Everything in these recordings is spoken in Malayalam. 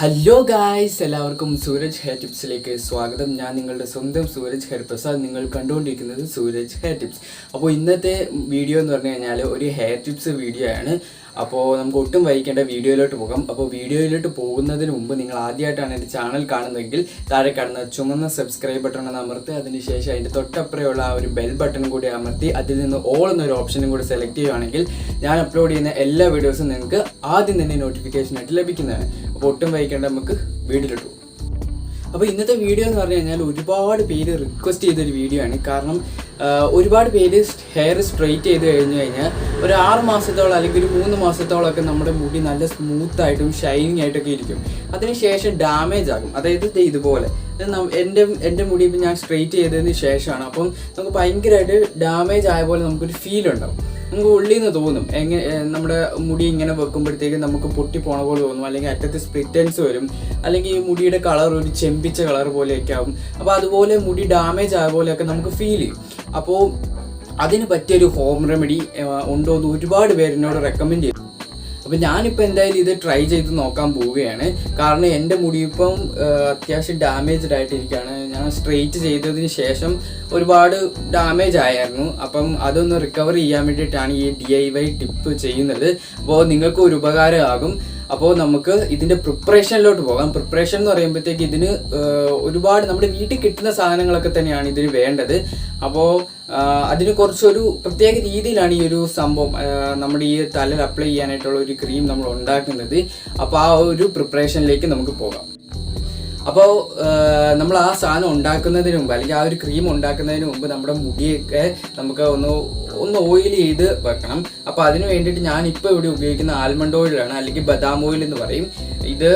ഹലോ ഗായ്സ്, എല്ലാവർക്കും സൂരജ് ഹെയർ ടിപ്സിലേക്ക് സ്വാഗതം. ഞാൻ നിങ്ങളുടെ സ്വന്തം സൂരജ് ഹെയർ പ്രസാദ്. നിങ്ങൾ കണ്ടുകൊണ്ടിരിക്കുന്നത് സൂരജ് ഹെയർ ടിപ്സ്. അപ്പോൾ ഇന്നത്തെ വീഡിയോ എന്ന് പറഞ്ഞു കഴിഞ്ഞാൽ ഒരു ഹെയർ ടിപ്സ് വീഡിയോ ആണ്. അപ്പോൾ നമുക്ക് ഒട്ടും വൈകിക്കേണ്ട വീഡിയോയിലോട്ട് പോകാം. അപ്പോൾ വീഡിയോയിലോട്ട് പോകുന്നതിന് മുമ്പ് നിങ്ങൾ ആദ്യമായിട്ടാണ് എൻ്റെ ചാനൽ കാണുന്നതെങ്കിൽ താഴെ കാണുന്ന ചുമന്ന സബ്സ്ക്രൈബ് ബട്ടൺ ഒന്ന് അമർത്തി, അതിനുശേഷം അതിൻ്റെ തൊട്ടപ്പുറയുള്ള ആ ഒരു ബെൽ ബട്ടണും കൂടി അമർത്തി അതിൽ നിന്ന് ഓൾ എന്നൊരു ഓപ്ഷനും കൂടി സെലക്ട് ചെയ്യുകയാണെങ്കിൽ ഞാൻ അപ്ലോഡ് ചെയ്യുന്ന എല്ലാ വീഡിയോസും നിങ്ങൾക്ക് ആദ്യം തന്നെ നോട്ടിഫിക്കേഷനായിട്ട് ലഭിക്കുന്നതാണ്. അപ്പോൾ ഒട്ടും വൈകിക്കേണ്ട നമുക്ക് വീഡിയോയിലോട്ട് പോകും. അപ്പോൾ ഇന്നത്തെ വീഡിയോ എന്ന് പറഞ്ഞു കഴിഞ്ഞാൽ ഒരുപാട് പേര് റിക്വസ്റ്റ് ചെയ്തൊരു വീഡിയോ ആണ്. കാരണം ഒരുപാട് പേര് ഹെയർ സ്ട്രെയിറ്റ് ചെയ്ത് കഴിഞ്ഞാൽ ഒരു 6 മാസത്തോളം അല്ലെങ്കിൽ ഒരു 3 മാസത്തോളമൊക്കെ നമ്മുടെ മുടി നല്ല സ്മൂത്തായിട്ടും ഷൈനിങ് ആയിട്ടൊക്കെ ഇരിക്കും. അതിനുശേഷം ഡാമേജ് ആകും. അതായത് ഇതുപോലെ എൻ്റെ മുടി ഇപ്പം ഞാൻ സ്ട്രെയിറ്റ് ചെയ്തതിന് ശേഷമാണ്. അപ്പം നമുക്ക് ഭയങ്കരമായിട്ട് ഡാമേജ് ആയ പോലെ നമുക്കൊരു ഫീൽ ഉണ്ടാവും. നമുക്ക് ഉള്ളിൽ നിന്ന് തോന്നും നമ്മുടെ മുടി ഇങ്ങനെ വെക്കുമ്പോഴത്തേക്ക് നമുക്ക് പൊട്ടി പോണ പോലെ തോന്നും, അല്ലെങ്കിൽ അറ്റത്ത് സ്പ്ലിറ്റൻസ് വരും, അല്ലെങ്കിൽ ഈ മുടിയുടെ കളർ ഒരു ചെമ്പിച്ച കളർ പോലെയൊക്കെ ആവും. അപ്പോൾ അതുപോലെ മുടി ഡാമേജ് ആയ പോലെയൊക്കെ നമുക്ക് ഫീൽ ചെയ്യും. അപ്പോൾ അതിന് പറ്റിയൊരു ഹോം റെമഡി ഉണ്ടോ എന്ന് ഒരുപാട് പേര് എന്നോട് റെക്കമെൻഡ് ചെയ്തു. അപ്പോൾ ഞാനിപ്പോൾ എന്തായാലും ഇത് ട്രൈ ചെയ്ത് നോക്കാൻ പോവുകയാണ്. കാരണം എൻ്റെ മുടി ഇപ്പം അത്യാവശ്യം ഡാമേജ്ഡ് ആയിട്ടിരിക്കുകയാണ്. ഞാൻ സ്ട്രെയിറ്റ് ചെയ്തതിന് ശേഷം ഒരുപാട് ഡാമേജ് ആയിരുന്നു. അപ്പം അതൊന്ന് റിക്കവർ ചെയ്യാൻ വേണ്ടിയിട്ടാണ് ഈ DIY ടിപ്പ് ചെയ്യുന്നത്. അപ്പോൾ നിങ്ങൾക്ക് ഒരു ഉപകാരമാകും. അപ്പോൾ നമുക്ക് ഇതിൻ്റെ പ്രിപ്പറേഷനിലോട്ട് പോകാം. പ്രിപ്പറേഷൻ എന്ന് പറയുമ്പോഴത്തേക്ക് ഇതിന് ഒരുപാട് നമ്മുടെ വീട്ടിൽ കിട്ടുന്ന സാധനങ്ങളൊക്കെ തന്നെയാണ് ഇതിന് വേണ്ടത്. അപ്പോൾ അതിന് കുറച്ചൊരു പ്രത്യേക രീതിയിലാണ് ഈ ഒരു സംഭവം നമ്മുടെ ഈ തലയിൽ അപ്ലൈ ചെയ്യാനായിട്ടുള്ള ഒരു ക്രീം നമ്മൾ ഉണ്ടാക്കുന്നത്. അപ്പോൾ ആ ഒരു പ്രിപ്പറേഷനിലേക്ക് നമുക്ക് പോകാം. അപ്പോൾ നമ്മൾ ആ സാധനം ഉണ്ടാക്കുന്നതിന് മുമ്പ്, അല്ലെങ്കിൽ ആ ഒരു ക്രീം ഉണ്ടാക്കുന്നതിന് മുമ്പ് നമ്മുടെ മുടിയൊക്കെ നമുക്ക് ഒന്ന് ഓയിൽ ചെയ്ത് വെക്കണം. അപ്പോൾ അതിന് വേണ്ടിയിട്ട് ഞാനിപ്പോൾ ഇവിടെ ഉപയോഗിക്കുന്ന ആൽമണ്ട് ഓയിലാണ്, അല്ലെങ്കിൽ ബദാം ഓയിൽ എന്ന് പറയും. ഇത്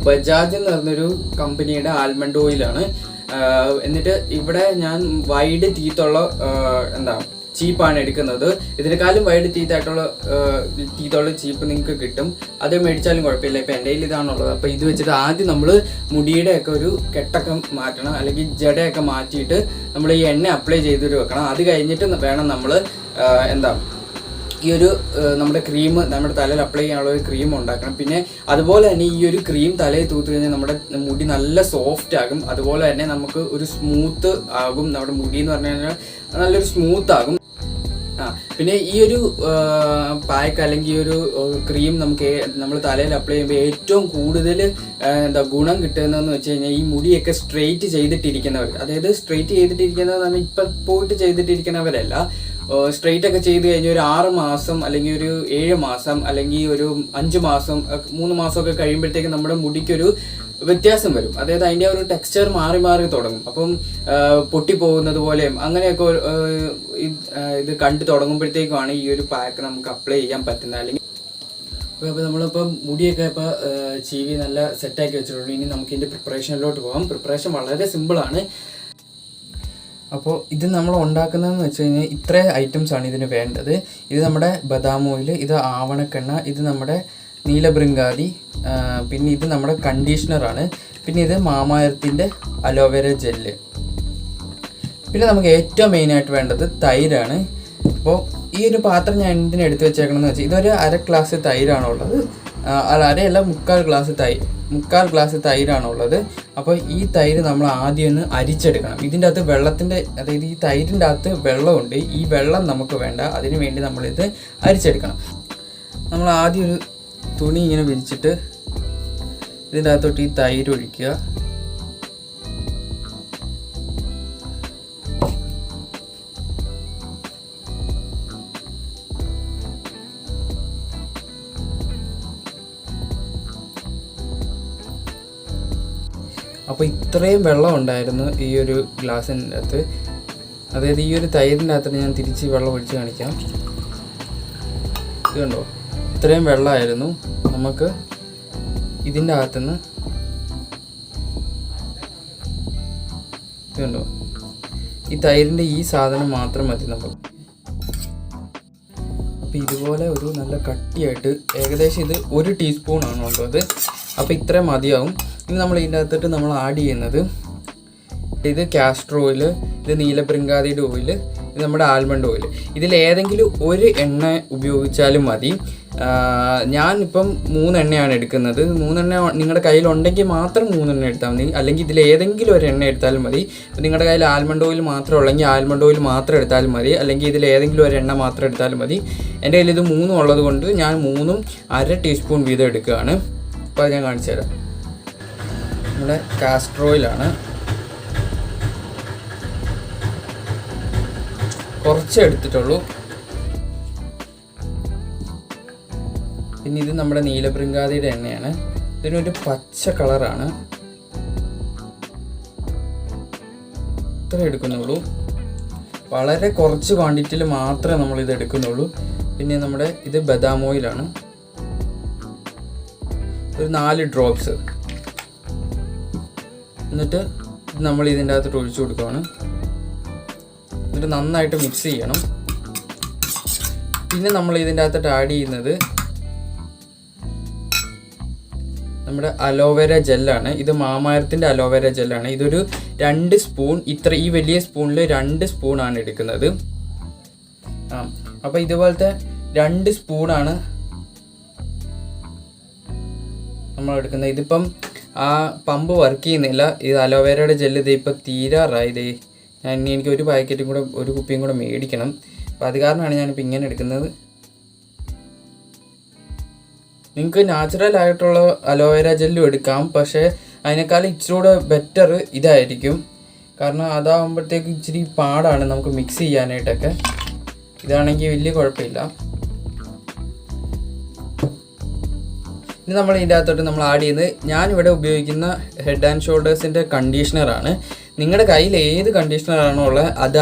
ബജാജ് എന്ന് പറഞ്ഞൊരു കമ്പനിയുടെ ആൽമണ്ട് ഓയിലാണ്. എന്നിട്ട് ഇവിടെ ഞാൻ വൈഡ് ടീത്തുള്ള ചീപ്പാണ് എടുക്കുന്നത്. ഇതിനേക്കാളും വൈഡ് ടീത്തുള്ള ചീപ്പ് നിങ്ങൾക്ക് കിട്ടും. അത് മേടിച്ചാലും കുഴപ്പമില്ല. ഇപ്പം എൻ്റെ കയ്യിൽ ഇതാണുള്ളത്. അപ്പോൾ ഇത് വെച്ചിട്ട് ആദ്യം നമ്മൾ മുടിയുടെയൊക്കെ ഒരു കെട്ടൊക്കെ മാറ്റണം, അല്ലെങ്കിൽ ജടയൊക്കെ മാറ്റിയിട്ട് നമ്മൾ ഈ എണ്ണ അപ്ലൈ ചെയ്തിട്ട് വെക്കണം. അത് കഴിഞ്ഞിട്ട് വേണം നമ്മൾ ഈ ഒരു നമ്മുടെ ക്രീം നമ്മുടെ തലയിൽ അപ്ലൈ ചെയ്യാനുള്ള ഒരു ക്രീം ഉണ്ടാക്കണം. പിന്നെ അതുപോലെ തന്നെ ഈ ഒരു ക്രീം തലയിൽ തൂത്ത് കഴിഞ്ഞാൽ നമ്മുടെ മുടി നല്ല സോഫ്റ്റ് ആകും. അതുപോലെ തന്നെ നമുക്ക് ഒരു സ്മൂത്ത് ആകും. നമ്മുടെ മുടി എന്ന് പറഞ്ഞു കഴിഞ്ഞാൽ നല്ലൊരു സ്മൂത്ത് ആകും. പിന്നെ ഈ ഒരു പാക്ക് അല്ലെങ്കിൽ ഈ ഒരു ക്രീം നമ്മൾ തലയിൽ അപ്ലൈ ചെയ്യുമ്പോൾ ഏറ്റവും കൂടുതൽ ഗുണം കിട്ടുന്നതെന്ന് വെച്ച് കഴിഞ്ഞാൽ ഈ മുടിയൊക്കെ സ്ട്രെയിറ്റ് ചെയ്തിട്ടിരിക്കുന്നവർ, അതായത് സ്ട്രെയിറ്റ് ചെയ്തിട്ടിരിക്കുന്നതെന്ന് പറഞ്ഞാൽ ഇപ്പം പോയിട്ട് ചെയ്തിട്ടിരിക്കുന്നവരല്ല, സ്ട്രെയിറ്റ് ഒക്കെ ചെയ്ത് കഴിഞ്ഞാൽ ഒരു 6 മാസം അല്ലെങ്കിൽ ഒരു 7 മാസം അല്ലെങ്കിൽ ഒരു 5 മാസം 3 മാസമൊക്കെ കഴിയുമ്പോഴത്തേക്ക് നമ്മുടെ മുടിക്കൊരു വ്യത്യാസം വരും. അതായത് അതിൻ്റെ ഒരു ടെക്സ്ചർ മാറി തുടങ്ങും. അപ്പം പൊട്ടിപ്പോകുന്നത് പോലെയും അങ്ങനെയൊക്കെ ഇത് കണ്ടു തുടങ്ങുമ്പോഴത്തേക്കുമാണ് ഈ ഒരു പാക്ക് നമുക്ക് അപ്ലൈ ചെയ്യാൻ പറ്റുന്നത്. അല്ലെങ്കിൽ അപ്പോൾ നമ്മളിപ്പോൾ മുടിയൊക്കെ ഇപ്പോൾ ചീവി നല്ല സെറ്റാക്കി വെച്ചിട്ടുണ്ട്. ഇനി നമുക്ക് ഇതിൻ്റെ പ്രിപ്പറേഷനിലോട്ട് പോകാം. പ്രിപ്പറേഷൻ വളരെ സിമ്പിളാണ്. അപ്പോൾ ഇത് നമ്മൾ ഉണ്ടാക്കുന്നതെന്ന് വെച്ച് കഴിഞ്ഞാൽ ഇത്ര ഐറ്റംസാണ് ഇതിന് വേണ്ടത്. ഇത് നമ്മുടെ ബദാം ഓയിൽ, ഇത് ആവണക്കെണ്ണ, ഇത് നമ്മുടെ നീലബൃങ്കാതി, പിന്നെ ഇത് നമ്മുടെ കണ്ടീഷണറാണ്, പിന്നെ ഇത് മാമായത്തിൻ്റെ അലോവേര ജെല്ല്, പിന്നെ നമുക്ക് ഏറ്റവും മെയിനായിട്ട് വേണ്ടത് തൈരാണ്. അപ്പോൾ ഈ ഒരു പാത്രം ഞാൻ എന്തിനു എടുത്ത് വെച്ചേക്കണമെന്ന് വെച്ചാൽ ഇതൊരു 1/2 ഗ്ലാസ് തൈരാണുള്ളത്. അരയല്ല, 3/4 ഗ്ലാസ് തൈരാണുള്ളത്. അപ്പോൾ ഈ തൈര് നമ്മൾ ആദ്യം ഒന്ന് അരിച്ചെടുക്കണം. ഇതിൻ്റെ അകത്ത് അതായത് ഈ തൈരിൻ്റെ അകത്ത് വെള്ളമുണ്ട്. ഈ വെള്ളം നമുക്ക് വേണ്ട. അതിന് വേണ്ടി നമ്മളിത് അരിച്ചെടുക്കണം. നമ്മൾ ആദ്യം ഒരു തുണി ഇങ്ങനെ വിരിച്ചിട്ട് ഇതിൻ്റെ അകത്തോട്ട് ഈ തൈര് ഒഴിക്കുക. അപ്പോൾ ഇത്രയും വെള്ളം ഉണ്ടായിരുന്നു ഈ ഒരു ഗ്ലാസിൻ്റെ അകത്ത്. അതായത് ഈ ഒരു തൈരിൻ്റെ അകത്ത് ഞാൻ തിരിച്ച് വെള്ളം ഒഴിച്ച് കാണിക്കാം. ഇത് കണ്ടോ, ഇത്രയും വെള്ളമായിരുന്നു. നമുക്ക് ഇതിൻ്റെ അകത്തുനിന്ന് ഇത് കണ്ടോ, ഈ തൈരിൻ്റെ ഈ സാധനം മാത്രം മതി നമ്മൾ. അപ്പോൾ ഇതുപോലെ ഒരു നല്ല കട്ടിയായിട്ട്, ഏകദേശം ഇത് 1 ടീസ്പൂണാണ് ഉള്ളത്. അപ്പോൾ ഇത്രയും മതിയാവും. ഇനി നമ്മൾ ഇതിൻ്റെ അകത്തിട്ട് നമ്മൾ ആഡ് ചെയ്യുന്നത് ഇത് കാസ്റ്റർ ഓയിൽ, ഇത് നീലബൃങ്കാതിയുടെ ഓയിൽ, ഇത് നമ്മുടെ ആൽമണ്ട് ഓയിൽ. ഇതിലേതെങ്കിലും ഒരു എണ്ണ ഉപയോഗിച്ചാലും മതി. ഞാനിപ്പം 3 എണ്ണയാണ് എടുക്കുന്നത്. 3 എണ്ണ നിങ്ങളുടെ കയ്യിലുണ്ടെങ്കിൽ മാത്രം 3 എണ്ണ എടുത്താൽ മതി, അല്ലെങ്കിൽ ഇതിൽ ഏതെങ്കിലും ഒരു എണ്ണ എടുത്താലും മതി. നിങ്ങളുടെ കയ്യിൽ ആൽമണ്ട് ഓയിൽ മാത്രം ഉള്ളെങ്കിൽ ആൽമണ്ട് ഓയിൽ മാത്രം എടുത്താലും മതി, അല്ലെങ്കിൽ ഇതിൽ ഏതെങ്കിലും ഒരു എണ്ണ മാത്രം എടുത്താലും മതി. എൻ്റെ കയ്യിൽ ഇത് 3 ഉള്ളത് കൊണ്ട് ഞാൻ 3 1/2 ടീസ്പൂൺ വീതം എടുക്കുകയാണ്. അപ്പോൾ അത് ഞാൻ കാണിച്ചു തരാം. നമ്മുടെ കാസ്റ്റർ ഓയിലാണ്, കുറച്ച് എടുത്തിട്ടുള്ളൂ. പിന്നെ ഇത് നമ്മുടെ നീലബൃങ്കാതിയുടെ എണ്ണയാണ്. ഇതിനൊരു പച്ച കളറാണ്. ഇത്ര എടുക്കുന്നുള്ളൂ, വളരെ കുറച്ച് ക്വാണ്ടിറ്റിയിൽ മാത്രമേ നമ്മളിത് എടുക്കുന്നുള്ളൂ. പിന്നെ നമ്മുടെ ഇത് ബദാം ഓയിലാണ്, ഒരു 4 ഡ്രോപ്സ്. എന്നിട്ട് നമ്മൾ ഇതിൻ്റെ അകത്തോട്ട് ഒഴിച്ചു കൊടുക്കുകയാണ്. എന്നിട്ട് നന്നായിട്ട് മിക്സ് ചെയ്യണം. പിന്നെ നമ്മൾ ഇതിൻ്റെ അകത്തോട്ട് ആഡ് ചെയ്യുന്നത് നമ്മുടെ അലോവേര ജെല്ലാണ്. ഇത് മാമാരത്തിൻ്റെ അലോവേര ജെല്ലാണ്. ഇതൊരു 2 സ്പൂൺ, ഈ വലിയ സ്പൂണിൽ 2 സ്പൂണാണ് എടുക്കുന്നത്. അപ്പോൾ ഇതുപോലത്തെ 2 സ്പൂണാണ് നമ്മൾ എടുക്കുന്നത്. ഇതിപ്പം ആ പമ്പ് വർക്ക് ചെയ്യുന്നില്ല. ഇത് അലോവേരയുടെ ജെല്ല് ഇത് ഇപ്പം തീരാറായി. എനിക്ക് ഒരു പാക്കറ്റും കൂടെ, ഒരു കുപ്പിയും കൂടെ മേടിക്കണം. അപ്പോൾ അത് കാരണമാണ് ഞാനിപ്പോൾ ഇങ്ങനെ എടുക്കുന്നത്. നിങ്ങൾക്ക് നാച്ചുറൽ ആയിട്ടുള്ള അലോവേര ജെല്ലും എടുക്കാം, പക്ഷേ അതിനേക്കാളും ഇച്ചിരി കൂടെ ബെറ്റർ ഇതായിരിക്കും. കാരണം അതാകുമ്പോഴത്തേക്ക് ഇച്ചിരി പാടാണ് നമുക്ക് മിക്സ് ചെയ്യാനായിട്ടൊക്കെ. ഇതാണെങ്കിൽ വലിയ കുഴപ്പമില്ല. ഇനി നമ്മൾ ഇതിൻ്റെ അകത്തോട്ട് നമ്മൾ ആഡ് ചെയ്യുന്നത്, ഞാനിവിടെ ഉപയോഗിക്കുന്ന ഹെഡ് ആൻഡ് ഷോൾഡേഴ്സിൻ്റെ കണ്ടീഷണറാണ്. നിങ്ങളുടെ കയ്യിൽ ഏത് കണ്ടീഷണറാണോ ഉള്ളത്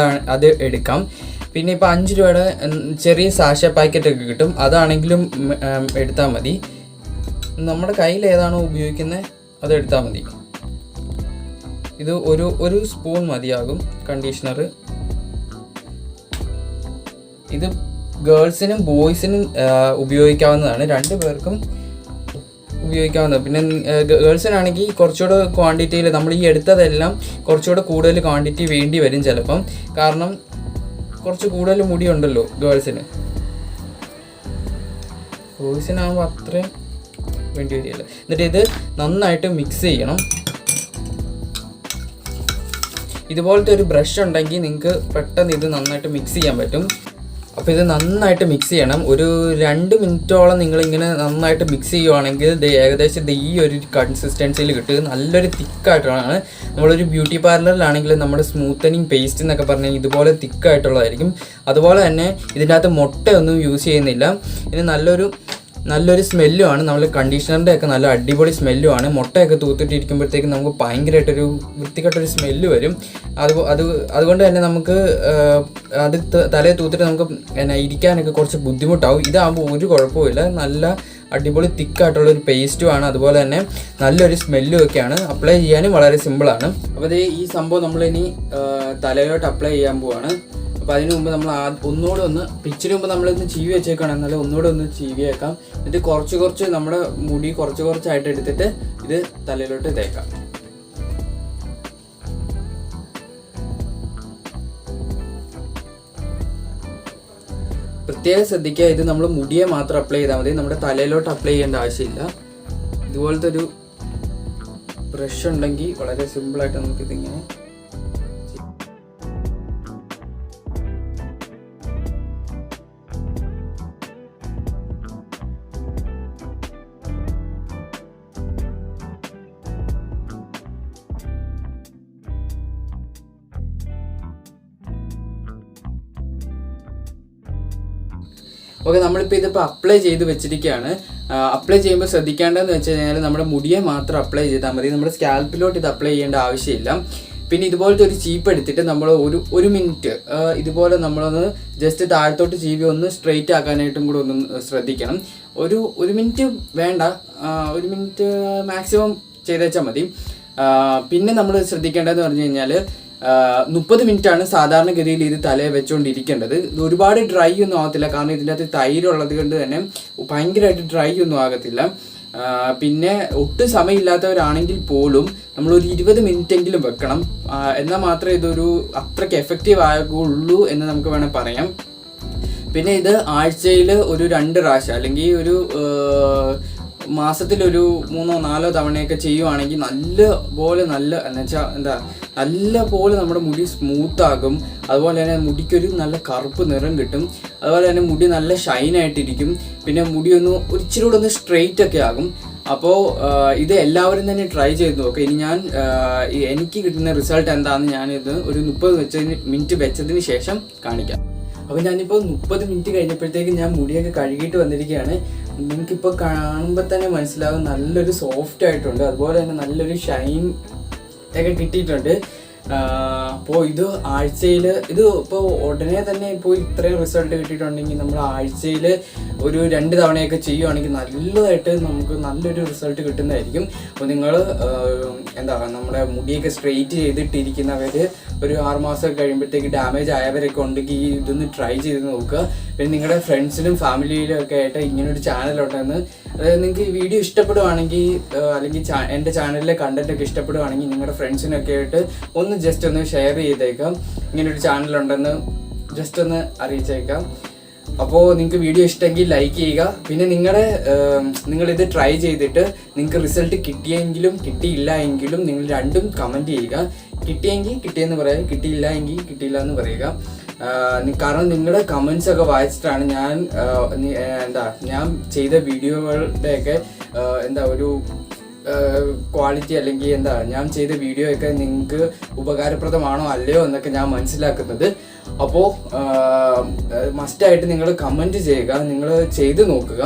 അത് എടുക്കാം. പിന്നെ ഇപ്പോൾ 5 രൂപയുടെ ചെറിയ സാഷ പാക്കറ്റൊക്കെ കിട്ടും, അതാണെങ്കിലും എടുത്താൽ മതി. നമ്മുടെ കയ്യിൽ ഏതാണോ ഉപയോഗിക്കുന്നത് അത് എടുത്താൽ മതി. ഇത് ഒരു സ്പൂൺ മതിയാകും കണ്ടീഷണർ. ഇത് ഗേൾസിനും ബോയ്സിനും ഉപയോഗിക്കാവുന്നതാണ്, 2 പേർക്കും ഉപയോഗിക്കാവുന്നത്. പിന്നെ ഗേൾസിനാണെങ്കിൽ കുറച്ചുകൂടെ ക്വാണ്ടിറ്റിയിൽ, നമ്മൾ ഈ എടുത്തതെല്ലാം കുറച്ചുകൂടെ കൂടുതൽ ക്വാണ്ടിറ്റി വേണ്ടി വരും ചിലപ്പം. കാരണം കുറച്ച് കൂടുതൽ മുടിയുണ്ടല്ലോ ഗേൾസിന്. ബോയ്സിനാകുമ്പോൾ അത്രയും വേണ്ടി വരികയില്ല. എന്നിട്ട് ഇത് നന്നായിട്ട് മിക്സ് ചെയ്യണം. ഇതുപോലത്തെ ഒരു ബ്രഷ് ഉണ്ടെങ്കിൽ നിങ്ങൾക്ക് പെട്ടെന്ന് ഇത് നന്നായിട്ട് മിക്സ് ചെയ്യാൻ പറ്റും. അപ്പോൾ ഇത് നന്നായിട്ട് മിക്സ് ചെയ്യണം. ഒരു 2 മിനിറ്റോളം നിങ്ങളിങ്ങനെ നന്നായിട്ട് മിക്സ് ചെയ്യുവാണെങ്കിൽ ഇത് ഏകദേശം ഈ ഒരു കൺസിസ്റ്റൻസിയിൽ കിട്ടും. നല്ലൊരു തിക്കായിട്ടാണ്. നമ്മളൊരു ബ്യൂട്ടി പാർലറിലാണെങ്കിൽ നമ്മുടെ സ്മൂത്തനിങ് പേസ്റ്റ് എന്നൊക്കെ പറഞ്ഞാൽ ഇതുപോലെ തിക്കായിട്ടുള്ളതായിരിക്കും. അതുപോലെ തന്നെ ഇതിൻ്റെ അകത്ത് മുട്ടയൊന്നും യൂസ് ചെയ്യുന്നില്ല. ഇത് നല്ലൊരു സ്മെല്ലുമാണ്. നമ്മൾ കണ്ടീഷണറിൻ്റെ ഒക്കെ നല്ല അടിപൊളി സ്മെല്ലുമാണ്. മുട്ടയൊക്കെ തൂത്തിട്ടിരിക്കുമ്പോഴത്തേക്കും നമുക്ക് ഭയങ്കരമായിട്ടൊരു വൃത്തികെട്ടൊരു സ്മെല്ല് വരും. അതുകൊണ്ട് തന്നെ നമുക്ക് അത് തലയിൽ തൂത്തിട്ട് നമുക്ക് ഇരിക്കാനൊക്കെ കുറച്ച് ബുദ്ധിമുട്ടാവും. ഇതാകുമ്പോൾ ഒരു കുഴപ്പമില്ല, നല്ല അടിപൊളി തിക്കായിട്ടുള്ളൊരു പേസ്റ്റുമാണ്. അതുപോലെ തന്നെ നല്ലൊരു സ്മെല്ലും ഒക്കെയാണ്. അപ്ലൈ ചെയ്യാനും വളരെ സിമ്പിളാണ്. അപ്പോൾ ഈ സംഭവം നമ്മളിനി തലയിലോട്ട് അപ്ലൈ ചെയ്യാൻ പോവാണ്. അപ്പോൾ അതിന് മുമ്പ് നമ്മൾ ഒന്നുകൂടെ ഇച്ചിരി മുമ്പ് നമ്മളിന്ന് ചീവി വെച്ചേക്കാണ്, എന്നാലും ഒന്നുകൂടെ ചീവി വെക്കാം. എന്നിട്ട് കുറച്ച് നമ്മുടെ മുടി കുറച്ചായിട്ട് എടുത്തിട്ട് ഇത് തലയിലോട്ട് തേക്കാം. പ്രത്യേകം ശ്രദ്ധിക്കുക, ഇത് നമ്മൾ മുടിയെ മാത്രം അപ്ലൈ ചെയ്താൽ മതി, നമ്മുടെ തലയിലോട്ട് അപ്ലൈ ചെയ്യേണ്ട ആവശ്യമില്ല. ഇതുപോലത്തെ ഒരു ബ്രഷ് ഉണ്ടെങ്കിൽ വളരെ സിമ്പിളായിട്ട് നമുക്കിതിങ്ങനെ ഓക്കെ. നമ്മളിപ്പോൾ ഇതിപ്പോൾ അപ്ലൈ ചെയ്ത് വെച്ചിരിക്കുകയാണ്. അപ്ലൈ ചെയ്യുമ്പോൾ ശ്രദ്ധിക്കേണ്ടതെന്ന് വെച്ച് കഴിഞ്ഞാൽ നമ്മുടെ മുടിയെ മാത്രം അപ്ലൈ ചെയ്താൽ മതി, നമ്മുടെ സ്കാൽപ്പിലോട്ട് ഇത് അപ്ലൈ ചെയ്യേണ്ട ആവശ്യമില്ല. പിന്നെ ഇതുപോലത്തെ ഒരു ചീപ്പ് എടുത്തിട്ട് നമ്മൾ ഒരു മിനിറ്റ് ഇതുപോലെ നമ്മളൊന്ന് ജസ്റ്റ് താഴത്തോട്ട് ചീവി ഒന്ന് സ്ട്രെയിറ്റ് ആക്കാനായിട്ടും കൂടെ ഒന്ന് ശ്രദ്ധിക്കണം. ഒരു മിനിറ്റ് വേണ്ട, 1 മിനിറ്റ് മാക്സിമം ചെയ്തേച്ചാൽ മതി. പിന്നെ നമ്മൾ ശ്രദ്ധിക്കേണ്ടതെന്ന് പറഞ്ഞു കഴിഞ്ഞാൽ 30 മിനിറ്റാണ് സാധാരണഗതിയിൽ ഇത് തലയെ വെച്ചുകൊണ്ടിരിക്കേണ്ടത്. ഇത് ഒരുപാട് ഡ്രൈ ഒന്നും ആകത്തില്ല, കാരണം ഇതിൻ്റെ അകത്ത് തൈരുള്ളത് കൊണ്ട് തന്നെ ഭയങ്കരമായിട്ട് ഡ്രൈ ഒന്നും ആകത്തില്ല. പിന്നെ ഒട്ടും സമയമില്ലാത്തവരാണെങ്കിൽ പോലും നമ്മളൊരു 20 മിനിറ്റെങ്കിലും വെക്കണം, എന്നാൽ മാത്രമേ ഇതൊരു അത്രയ്ക്ക് എഫക്റ്റീവ് ആകുള്ളൂ എന്ന് നമുക്ക് വേണമെങ്കിൽ പറയാം. പിന്നെ ഇത് ആഴ്ചയിൽ ഒരു 2 പ്രാവശ്യം അല്ലെങ്കിൽ ഒരു മാസത്തിലൊരു 3-4 തവണയൊക്കെ ചെയ്യുവാണെങ്കിൽ നല്ല പോലെ നമ്മുടെ മുടി സ്മൂത്താകും. അതുപോലെ തന്നെ മുടിക്കൊരു നല്ല കറുപ്പ് നിറം കിട്ടും. അതുപോലെ തന്നെ മുടി നല്ല ഷൈനായിട്ടിരിക്കും. പിന്നെ മുടി ഇച്ചിരി കൂടെ ഒന്ന് സ്ട്രെയിറ്റ് ഒക്കെ ആകും. അപ്പോൾ ഇത് എല്ലാവരും തന്നെ ട്രൈ ചെയ്ത് നോക്കുക. ഇനി ഞാൻ എനിക്ക് കിട്ടുന്ന റിസൾട്ട് എന്താണെന്ന് ഞാനിത് ഒരു 30 മിനിറ്റ് വെച്ചതിന് ശേഷം കാണിക്കാം. അപ്പോൾ ഞാനിപ്പോൾ 30 മിനിറ്റ് കഴിഞ്ഞപ്പോഴത്തേക്ക് ഞാൻ മുടിയൊക്കെ കഴുകിയിട്ട് വന്നിരിക്കുകയാണ്. നിങ്ങൾക്കിപ്പോൾ കാണുമ്പോൾ തന്നെ മനസ്സിലാവും നല്ലൊരു സോഫ്റ്റ് ആയിട്ടുണ്ട്. അതുപോലെ തന്നെ നല്ലൊരു ഷൈൻ ഒക്കെ കിട്ടിയിട്ടുണ്ട്. അപ്പോൾ ഇത് ആഴ്ചയിൽ ഇപ്പോൾ ഉടനെ തന്നെ ഇപ്പോൾ ഇത്രയും റിസൾട്ട് കിട്ടിയിട്ടുണ്ടെങ്കിൽ നമ്മൾ ആഴ്ചയിൽ ഒരു 2 തവണയൊക്കെ ചെയ്യുവാണെങ്കിൽ നല്ലതായിട്ട് നമുക്ക് നല്ലൊരു റിസൾട്ട് കിട്ടുന്നതായിരിക്കും. അപ്പോൾ നിങ്ങൾ നമ്മുടെ മുടിയൊക്കെ സ്ട്രെയിറ്റ് ചെയ്തിട്ടിരിക്കുന്നവർ ഒരു 6 മാസം കഴിയുമ്പോഴത്തേക്ക് ഡാമേജ് ആയവരൊക്കെ ഉണ്ടെങ്കിൽ ഇതൊന്ന് ട്രൈ ചെയ്ത് നോക്കുക. പിന്നെ നിങ്ങളുടെ ഫ്രണ്ട്സിനും ഫാമിലിയിലും ഒക്കെ ആയിട്ട് ഇങ്ങനൊരു ചാനലുണ്ടെന്ന്, അതായത് നിങ്ങൾക്ക് ഈ വീഡിയോ ഇഷ്ടപ്പെടുവാണെങ്കിൽ അല്ലെങ്കിൽ എൻ്റെ ചാനലിലെ കണ്ടൻറ്റൊക്കെ ഇഷ്ടപ്പെടുവാണെങ്കിൽ നിങ്ങളുടെ ഫ്രണ്ട്സിനൊക്കെ ആയിട്ട് ജസ്റ്റ് ഒന്ന് ഷെയർ ചെയ്തേക്കാം. ഇങ്ങനൊരു ചാനലുണ്ടെന്ന് ജസ്റ്റ് ഒന്ന് അറിയിച്ചേക്കാം. അപ്പോൾ നിങ്ങൾക്ക് വീഡിയോ ഇഷ്ടമെങ്കിൽ ലൈക്ക് ചെയ്യുക. പിന്നെ നിങ്ങളിത് ട്രൈ ചെയ്തിട്ട് നിങ്ങൾക്ക് റിസൾട്ട് കിട്ടിയെങ്കിലും കിട്ടിയില്ല എങ്കിലും നിങ്ങൾ രണ്ടും കമൻറ്റ് ചെയ്യുക. കിട്ടിയെങ്കിൽ കിട്ടിയെന്ന് പറയുക, കിട്ടിയില്ല എങ്കിൽ കിട്ടിയില്ല എന്ന് പറയുക. കാരണം നിങ്ങളുടെ കമൻസ് ഒക്കെ വായിച്ചിട്ടാണ് ഞാൻ ചെയ്ത വീഡിയോകളുടെയൊക്കെ ഒരു ക്വാളിറ്റി അല്ലെങ്കിൽ ഞാൻ ചെയ്ത വീഡിയോ ഒക്കെ നിങ്ങൾക്ക് ഉപകാരപ്രദമാണോ അല്ലയോ എന്നൊക്കെ ഞാൻ മനസ്സിലാക്കുന്നത്. അപ്പോൾ മസ്റ്റായിട്ട് നിങ്ങൾ കമൻറ്റ് ചെയ്യുക, നിങ്ങൾ ചെയ്ത് നോക്കുക.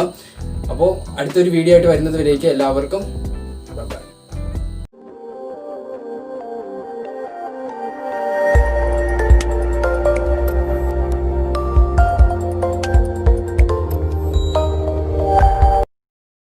അപ്പോൾ അടുത്തൊരു വീഡിയോ ആയിട്ട് വരുന്നത് വരേക്കും എല്ലാവർക്കും